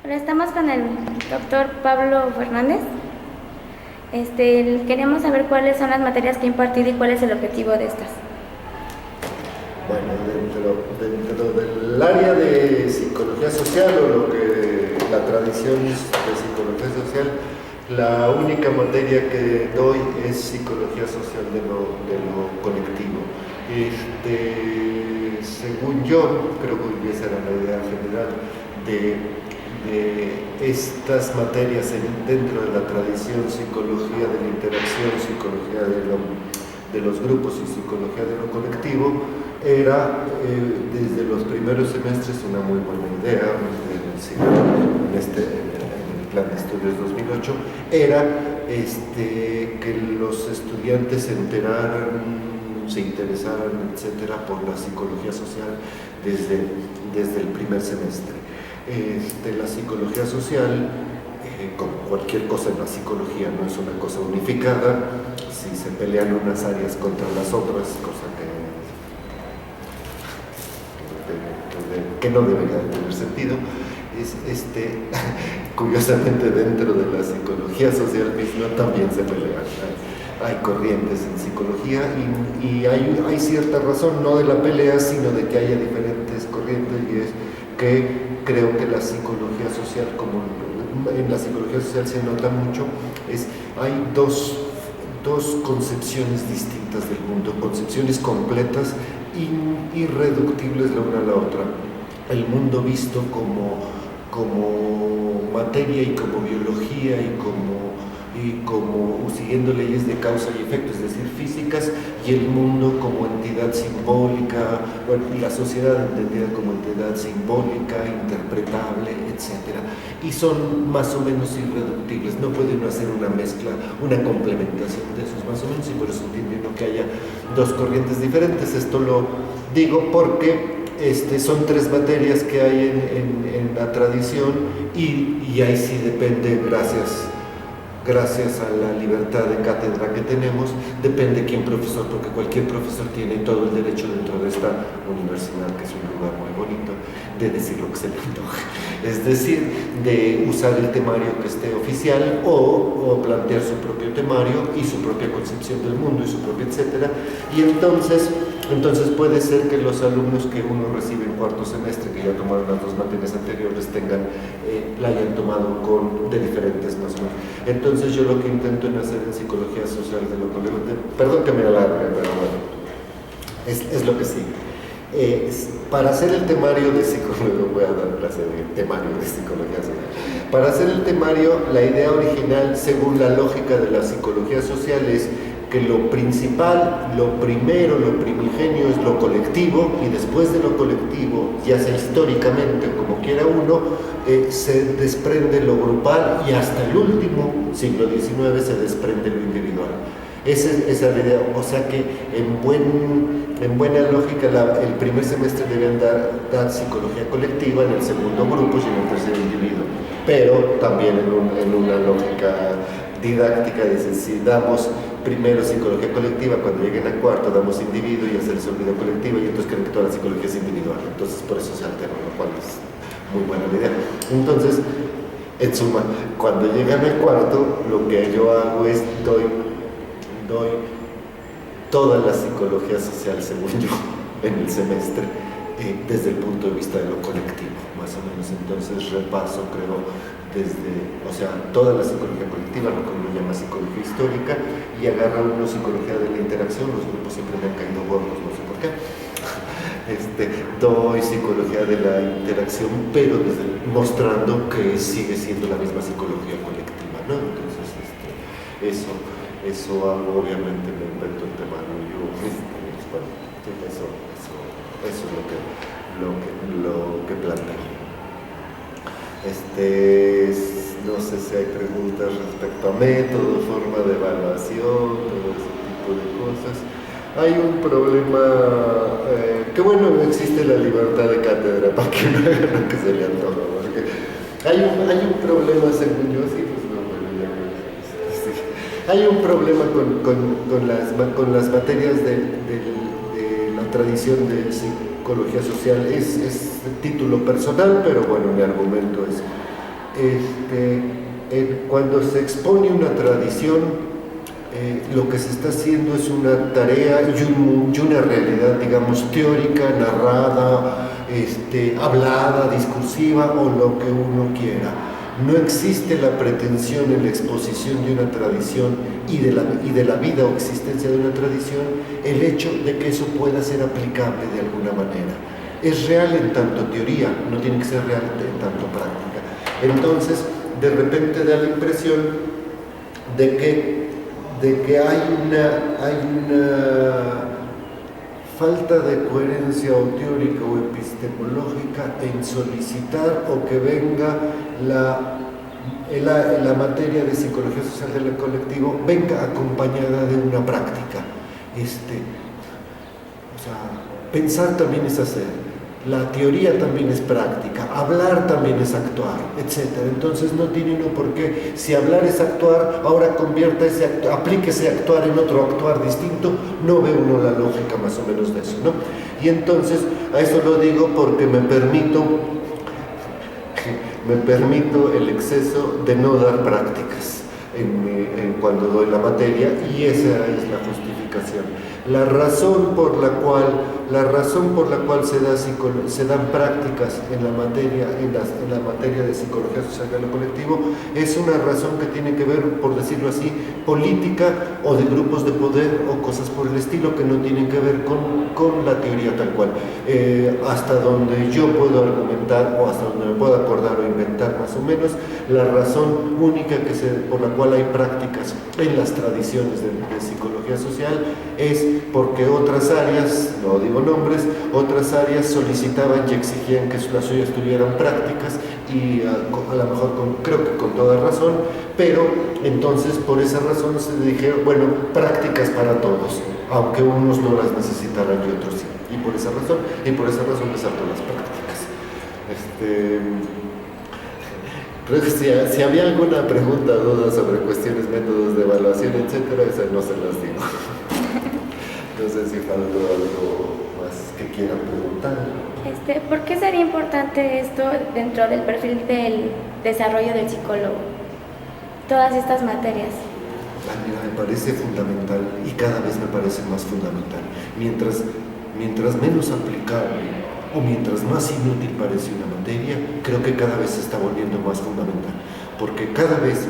Hola, estamos con el doctor Pablo Fernández. Queremos saber cuáles son las materias que ha impartido y cuál es el objetivo de estas. Bueno, dentro del área de psicología social o lo que la tradición de psicología social, la única materia que doy es psicología social de lo colectivo. Según yo, creo que esa era la idea general de estas materias dentro de la tradición psicología de la interacción, psicología de los grupos y psicología de lo colectivo, era desde los primeros semestres una muy buena idea. En el plan de estudios 2008 era que los estudiantes se interesaran, etcétera, por la psicología social desde el primer semestre. La psicología social, como cualquier cosa en la psicología, no es una cosa unificada. Si se pelean unas áreas contra las otras, cosa que no debería tener sentido, curiosamente dentro de la psicología social misma también se pelean. Hay corrientes en psicología y hay cierta razón, no de la pelea, sino de que haya diferentes corrientes, y es que creo que la psicología social, como en la psicología social se nota mucho, hay dos concepciones distintas del mundo, concepciones completas, irreductibles la una a la otra. El mundo visto como materia y como biología y como siguiendo leyes de causa y efecto, es decir, físicas, y el mundo como entidad simbólica, la sociedad entendida como entidad simbólica, interpretable, etc. Y son más o menos irreductibles, no puede uno hacer una mezcla, una complementación de esos más o menos, y por eso entiendo que haya dos corrientes diferentes. Esto lo digo porque son tres materias que hay en la tradición, y ahí sí depende, gracias a la libertad de cátedra que tenemos, depende quién profesor, porque cualquier profesor tiene todo el derecho dentro de esta universidad, que es un lugar muy bonito, de decir lo que se le antoje. Es decir, de usar el temario que esté oficial o plantear su propio temario y su propia concepción del mundo y su propio etcétera. Y entonces puede ser que los alumnos que uno recibe en cuarto semestre, que ya tomaron las dos materias anteriores, la hayan tomado de diferentes más o menos. Entonces yo lo que intento en hacer en psicología social de lo colectivo, perdón que me alargue, pero bueno, es lo que sigue. Para hacer el temario de psicología, voy a dar clase de temario de psicología social. Para hacer el temario, la idea original, según la lógica de la psicología social, es que lo principal, lo primero, lo primigenio es lo colectivo, y después de lo colectivo, ya sea históricamente o como quiera uno, se desprende lo grupal, y hasta el último siglo XIX se desprende lo individual. Esa es la idea. O sea que en buena lógica el primer semestre deben dar psicología colectiva, en el segundo grupos y en el tercer individuo, pero también en una lógica didáctica. Dice, si damos primero psicología colectiva, cuando lleguen a cuarto damos individuo y hacer psicología colectiva, y entonces creen que toda la psicología es individual, entonces por eso se altera, lo cual es muy buena idea. Entonces, en suma, cuando llegan a cuarto, lo que yo hago es doy toda la psicología social, según yo, en el semestre, desde el punto de vista de lo colectivo, más o menos. Entonces repaso, creo, toda la psicología colectiva, lo que uno llama psicología histórica, y agarra uno psicología de la interacción. Los grupos siempre me han caído gordos, no sé por qué. Doy psicología de la interacción, pero mostrando que sigue siendo la misma psicología colectiva, ¿no? Entonces, eso hago. Obviamente me invento el temario yo, bueno, eso es lo que planteo. No sé si hay preguntas respecto a método, forma de evaluación, todo ese tipo de cosas. Hay un problema, que bueno, existe la libertad de cátedra para que uno haga lo que se le antoja, porque hay un problema, según yo, sí, pues no, bueno, ya sí. Hay un problema con las materias de la tradición de psicología social. Es título personal, pero bueno, mi argumento es cuando se expone una tradición, lo que se está haciendo es una tarea y una realidad, digamos, teórica, narrada, hablada, discursiva o lo que uno quiera. No existe la pretensión en la exposición de una tradición y de la vida o existencia de una tradición, el hecho de que eso pueda ser aplicable de alguna manera. Es real en tanto teoría, no tiene que ser real en tanto práctica. Entonces, de repente da la impresión de que hay una falta de coherencia o teórica o epistemológica en solicitar o que venga la materia de psicología social del colectivo venga acompañada de una práctica. Pensar también es hacer. La teoría también es práctica, hablar también es actuar, etc. Entonces no tiene uno por qué, si hablar es actuar, ahora aplique ese actuar en otro actuar distinto, no ve uno la lógica más o menos de eso, ¿no? Y entonces, a eso lo digo porque me permito el exceso de no dar prácticas cuando doy la materia, y esa es la justificación. La razón por la cual se dan prácticas en la materia de psicología social de lo colectivo es una razón que tiene que ver, por decirlo así, política o de grupos de poder o cosas por el estilo que no tienen que ver con la teoría tal cual. Hasta donde yo puedo argumentar o hasta donde me puedo acordar o inventar más o menos, la razón única por la cual hay prácticas en las tradiciones de psicología social es porque otras áreas, no digo nombres, otras áreas solicitaban y exigían que las suyas tuvieran prácticas y a lo mejor creo que con toda razón, pero entonces por esa razón se dijeron, bueno, prácticas para todos, aunque unos no las necesitaran y otros sí, y por esa razón desarrolló las prácticas. Creo que si había alguna pregunta o duda sobre cuestiones, métodos de evaluación, etcétera, esa no se las digo. No sé si faltó algo más que quieran preguntar. ¿Por qué sería importante esto dentro del perfil del desarrollo del psicólogo? Todas estas materias. Mira, me parece fundamental y cada vez me parece más fundamental. Mientras menos aplicable o mientras más inútil parece una materia, creo que cada vez se está volviendo más fundamental. Porque cada vez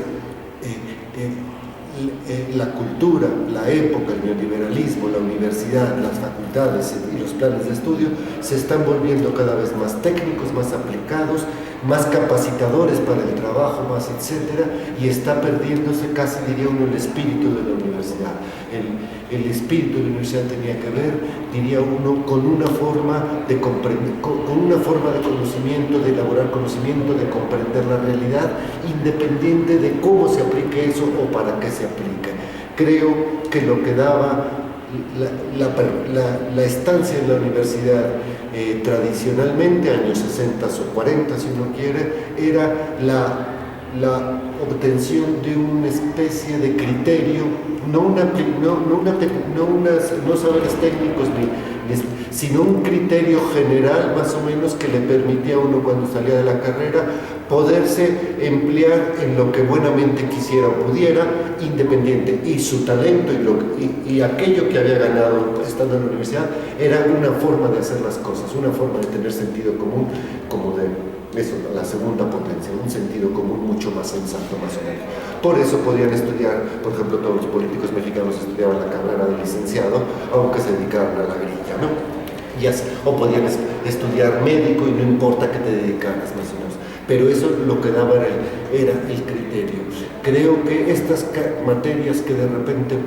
la cultura, la época, el neoliberalismo, la universidad, las facultades y los planes de estudio se están volviendo cada vez más técnicos, más aplicados, más capacitadores para el trabajo, más etcétera, y está perdiéndose casi, diría uno, el espíritu de la universidad. El espíritu de la universidad tenía que ver, diría uno, con una forma de comprender, con una forma de conocimiento, de elaborar conocimiento, de comprender la realidad, independiente de cómo se aplique eso o para qué se aplique. Creo que lo que daba la estancia en la universidad tradicionalmente, años 60 o 40 si uno quiere, era la obtención de una especie de criterio, no saberes técnicos, sino un criterio general más o menos que le permitía a uno cuando salía de la carrera poderse emplear en lo que buenamente quisiera o pudiera, independiente, y su talento y aquello que había ganado estando en la universidad era una forma de hacer las cosas, una forma de tener sentido común, como de eso, la segunda potencia, un sentido común mucho más sensato, más o menos. Por eso podían estudiar, por ejemplo, todos los políticos mexicanos estudiaban la carrera de licenciado, aunque se dedicaran a la grilla, ¿no? Y así, o podían estudiar médico y no importa que te dedicaras, más o menos. Pero eso lo que daba era el criterio. Creo que estas materias que de repente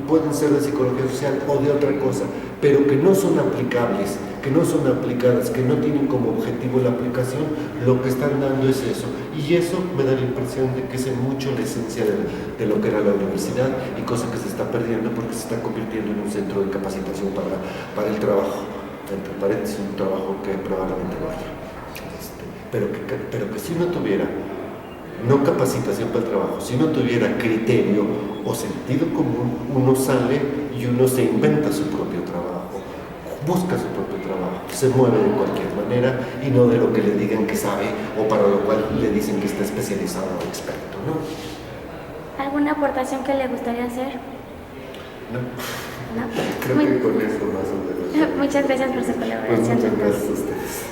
pueden ser de psicología social o de otra cosa, pero que no son aplicables, que no son aplicadas, que no tienen como objetivo la aplicación, lo que están dando es eso. Y eso me da la impresión de que es en mucho la esencia de lo que era la universidad, y cosa que se está perdiendo porque se está convirtiendo en un centro de capacitación para el trabajo, entre paréntesis, un trabajo que probablemente no haya. Pero que si uno tuviera, no capacitación para el trabajo, si uno tuviera criterio o sentido común, uno sale y uno se inventa su propio trabajo, busca su propio trabajo, se mueve de cualquier manera y no de lo que le digan que sabe o para lo cual le dicen que está especializado o experto, ¿no? ¿Alguna aportación que le gustaría hacer? No. ¿No? Creo que con eso más o menos. Muchas gracias por su Pues colaboración. muchas gracias a ustedes.